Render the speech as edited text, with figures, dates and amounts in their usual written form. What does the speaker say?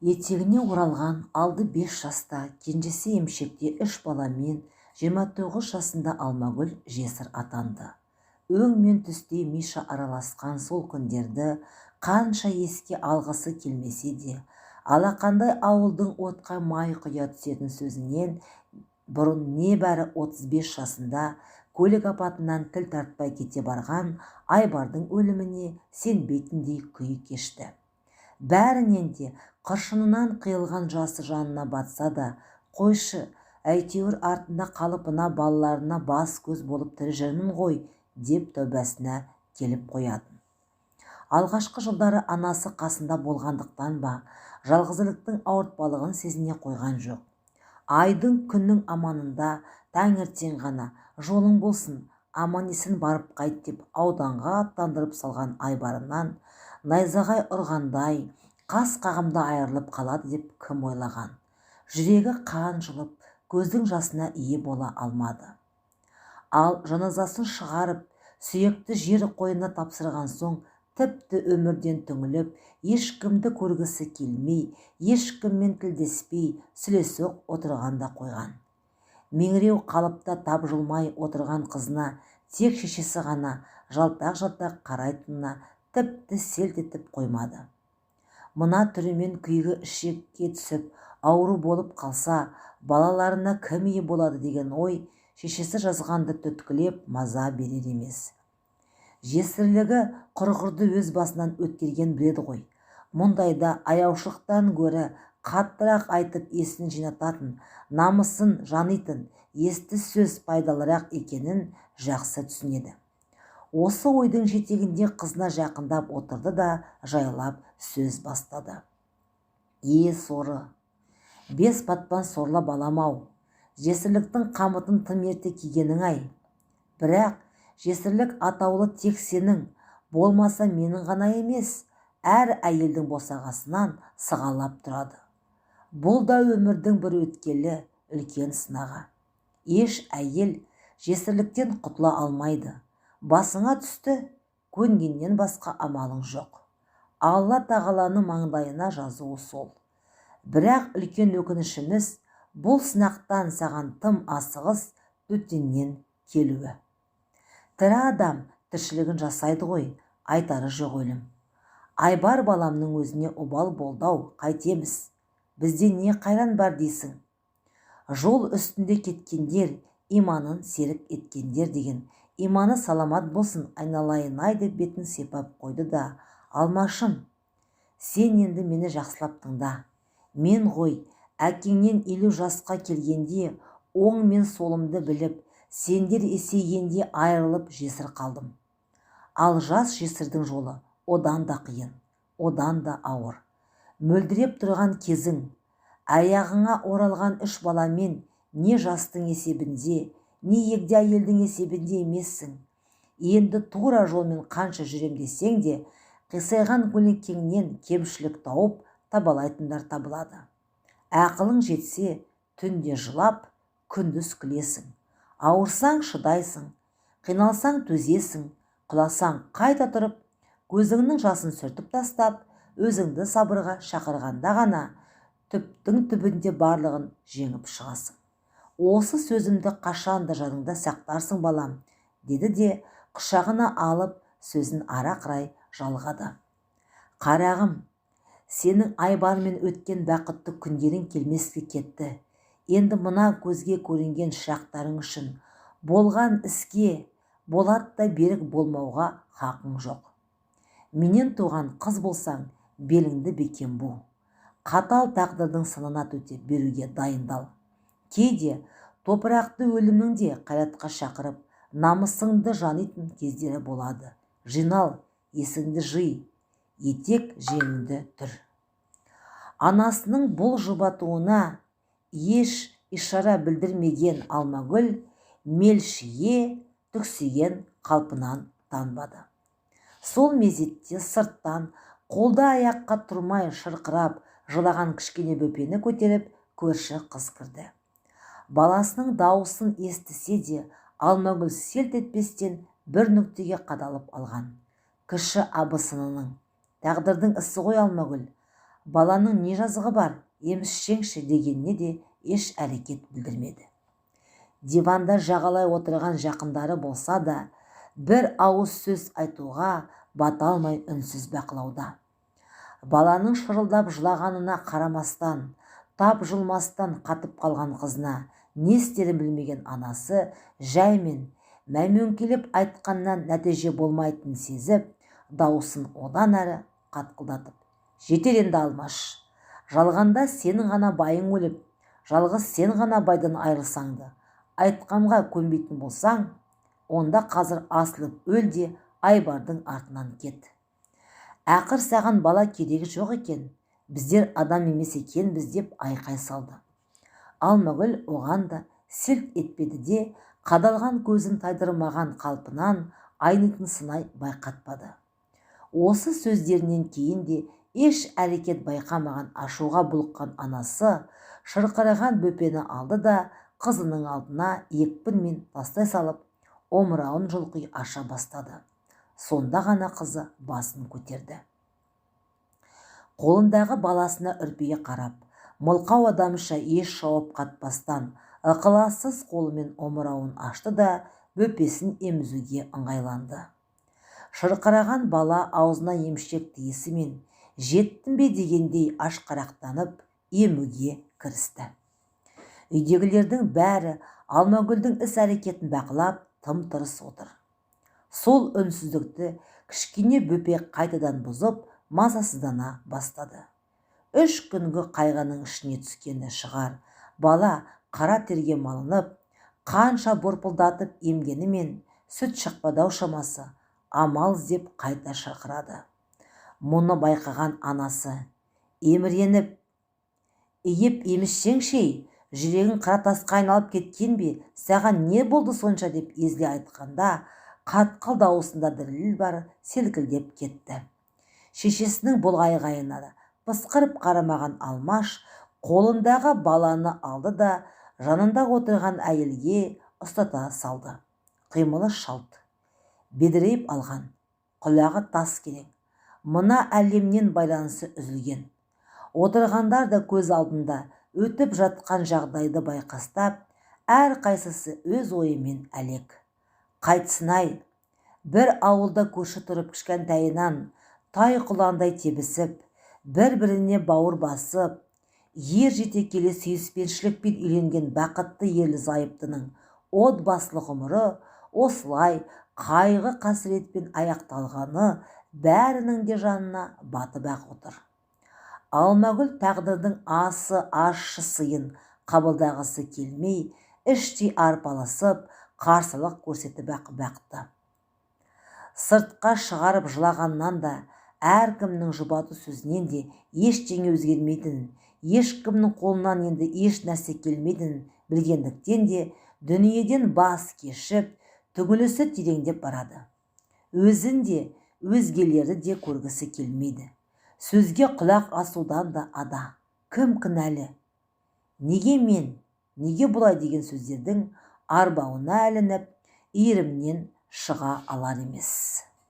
Етегіне оралған алды 5 жаста, кенжесі емшекте 3 баламен 29 жасында Алмагүл жесір атанды. Өң мен түстей Миша араласқан сол күндерді қанша еске алғысы келмесе де, алақандай ауылдың отқа май құя түсетін сөзінен бұрын небәрі 35 жасында көлік апатынан тіл тартпай кете барған Айбардың өліміне сенбейтіндей күй кешті. Бәрінен де қыршынынан қиылған жасы жанына батса да, қойшы, әйтеуір артында қалып мына балаларына бас көз болып тірі жүрмін ғой, деп тәубасына келіп қоятын. Алғашқы жылдары анасы қасында болғандықтан ба, жалғыздылықтың ауыртпалығын сезіне қойған жоқ. Айдың күннің аманында таңертең ғана жолың болсын, аман есен барып қайт деп ауданға аттандырып салған Айбарынан найзағай ұрғандай қас қағымда айырылып қалады деп кім ойлаған. Жүрегі қан жылып, көздің жасына ие бола алмады. Ал жаназасын шығарып, сүйекті жер қойнына тапсырған соң, тіпті өмірден түңіліп, ешкімді көргісі келмей, ешкіммен тілдеспей, сүлесоқ отырғанда қойған. Меңіреу қалыпта тапжылмай отырған қызына тек шешесі ғана жалтақ-жалтақ қарайтынына тіпті селт етіп қоймады. Мына түрімен күйгі ішекке түсіп, ауру болып қалса, балаларына кім ие болады деген ой шешесі жазғанды түткілеп маза берер емес. Жесірлігі құрғырды өз басынан өткерген біледі ғой. Мұндайда аяушылықтан гөрі қаттырақ айтып есін жинататын, намысын жанитын, есті сөз пайдалырақ екенін жақсы түсінеді. Осы ойдың жетегінде қызына жақындап отырды да жайлап сөз бастады. Соры, 5 батпан сорлы балам-ау, жесірліктің қамытын тым ерте кигенің-ай. Бірақ жесірлік атаулы тек сенің, болмаса менің ғана емес, әр әйелдің босағасынан сығалап тұрады. Бұл да өмірдің бір өткелі үлкен сынаға. Еш әйел жесірліктен құтыла алмайды. Басыңа түсті, көнгеннен басқа амалың жоқ. Алла тағаланың маңдайына жазуы сол. Бірақ үлкен өкінішіміз бұл сынақтан саған тым асығыс төтеннен келуі. Тірі адам тіршілігін жасайды ғой, айтары жоқ өлім. Айбар баламның өзіне обал болдау, қайтеміз. Бізде не қайран бар дейсің? Жол үстінде кеткендер, иманын серік еткендер деген, иманы саламат болсын айналайын-ай деп бетін сипап қойды да, алмашым, сен енді мені жақсылап тыңда. Мен ғой, әкеңнен 50 жасқа келгенде оң мен солымды біліп, сендер есейгенде айырылып жесір қалдым. Ал жас жесірдің жолы одан да қиын, одан да ауыр. Мөлдіреп тұрған кезің, аяғыңа оралған 3 баламен не жастың есебінде, не егде әйелдің есебінде емессің. Енді тура жолмен қанша жүрем десең де, қисайған көлеңкеңнен кемшілік тауып табалайтындар табылады. Ақылың жетсе, түнде жылап, күндіз күлесің. Ауырсаң шыдайсың, қиналсаң төзесің, құласаң қайта тұрып, көзіңнің жасын сүртіп тастап, өзіңді сабырға шақырғанда ғана түптің түбінде барлығын жеңіп шығасың. Осы сөзімді қашанда жадыңда сақтарсың балам, деді де құшағына алып сөзін ара қарай жалғады. Қарағым, сенің Айбармен өткен бақытты күндерің келмеске кетті. Енді мына көзге көрінген шырақтарың үшін болған іске болаттай берік болмауға хақың жоқ. Менен туған қыз болсаң, беліңді бекем бу. Қатал тағдырдың сынына төтеп беруге дайындал. Кейде топырақты өлімнің де қайратқа шақырып, намысыңды жанитын кездері болады. Жинал, есіңді жи, етек жеңіңді түр. Анасының бұл жұбатуына еш ишара білдірмеген Алмагүл мелшие түксиген қалпынан танбады. Сол мезетте сырттан қолда аяққа тұрмай шырқырап жылаған кішкене бөпені көтеріп көрші қыз кірді. Баласының дауысын естісе де, Алмагүл селт етпестен бір нүктеге қадалып алған. Кіші абысынының, тағдырдың ісі ғой Алмагүл. баланың не жазығы бар, емізсеңші дегеніне де еш әрекет білдірмеді. Диванда жағалай отырған жақындары болса да, бір ауыз сөз айтуға бата алмай үнсіз бақылауда. Баланың шырылдап жылағанына қарамастан, тап жылмастан қатып қалған қызына не істерін білмеген анасы жаймен мәймөңкелеп айтқаннан нәтиже болмайтынын сезіп, дауысын одан әрі қатқылдатып: «Жетер енді Алмаш, жалғанда сенің ғана байың өліп, жалғыз сен ғана байдан айырылсаңды айтқанға көнбейтін болсаң, онда қазір асылып өл де Айбардың артынан кет. Ақыр саған бала керегі жоқ екен, біздер адам емес екенбіз» деп айқай салды. Алмагүл оған да селт етпеді де, қадалған көзін тайдырмаған қалпынан айнитын сынай байқатпады. Осы сөздерінен кейін де еш әрекет байқамаған ашуға бұлыққан анасы шырқыраған бөпені алды да қызының алдына екпінмен тастай салып, омырауын жұлқи аша бастады. Сонда ғана қызы басын көтерді. Қолындағы баласына үрпие қарап, мылқау адамша еш жауап қатпастан, ықылассыз қолымен омырауын ашты да бөпесін емізуге ыңғайланды. Шырқыраған бала аузына емшек тиісімен жеттім бе дегендей ашқарақтанып емуге кірісті. Үйдегілердің бәрі Алмагүлдің іс-әрекетін бақылап тым-тырыс отыр. Сол үнсіздікті кішкене бөпе қайтадан бұзып мазасыздана бастады. 3 күнгі қайғының ішіне түскені шығар, бала қара терге малынып, қанша борпылдатып емгенімен сүт шықпады-ау шамасы, амал іздеп қайта шырқырады. Мұны байқаған анасы еміреніп: «Иіп емізсеңші, жүрегің қара тасқа айналып кеткен бе, саған не болды сонша?» деп езіле айтқанда, қатқыл дауысында діріл бар селкілдеп кетті. Шешесінің бұл айғайына да пысқырып қарамаған Алмаш қолындағы баланы алды да жанында отырған әйелге ұстата салды. Қимылы шалт, бедірейіп алған, құлағы тас керең, мына әлемнен байланысы үзілген. Отырғандар да көз алдында өтіп жатқан жағдайды байқастап, әр қайсысы өз ойымен әлек. Қайтсын-ай, бір ауылда көрші тұрып кішкентайынан тай құландай тебісіп, бір-біріне бауыр басып, ер жете келе сүйіспеншілікпен үйленген бақытты ерлі-зайыптының отбасылық ғұмыры осылай қайғы қасіретпен аяқталғаны бәрінің де жанына батып-ақ отыр. Алмагүл тағдырдың ащы сыйын қабылдағысы келмей, іштей арпалысып, қарсылық көрсетіп-ақ бақты. Сыртқа шығарып жылағаннан да, әркімнің жұбату сөзінен де ештеңе өзгермейтінін, ешкімнің қолынан енді еш нәрсе келмейтінін білгендіктен де дүниеден бас кешіп, түңілісі тереңдеп барады. Өзін де, өзгелерді де көргісі келмейді. Сөзге құлақ асудан да ада. Кім кінәлі? Неге мен, неге бұлай деген сөздердің арбауына ілініп, иірімнен шыға алар емес.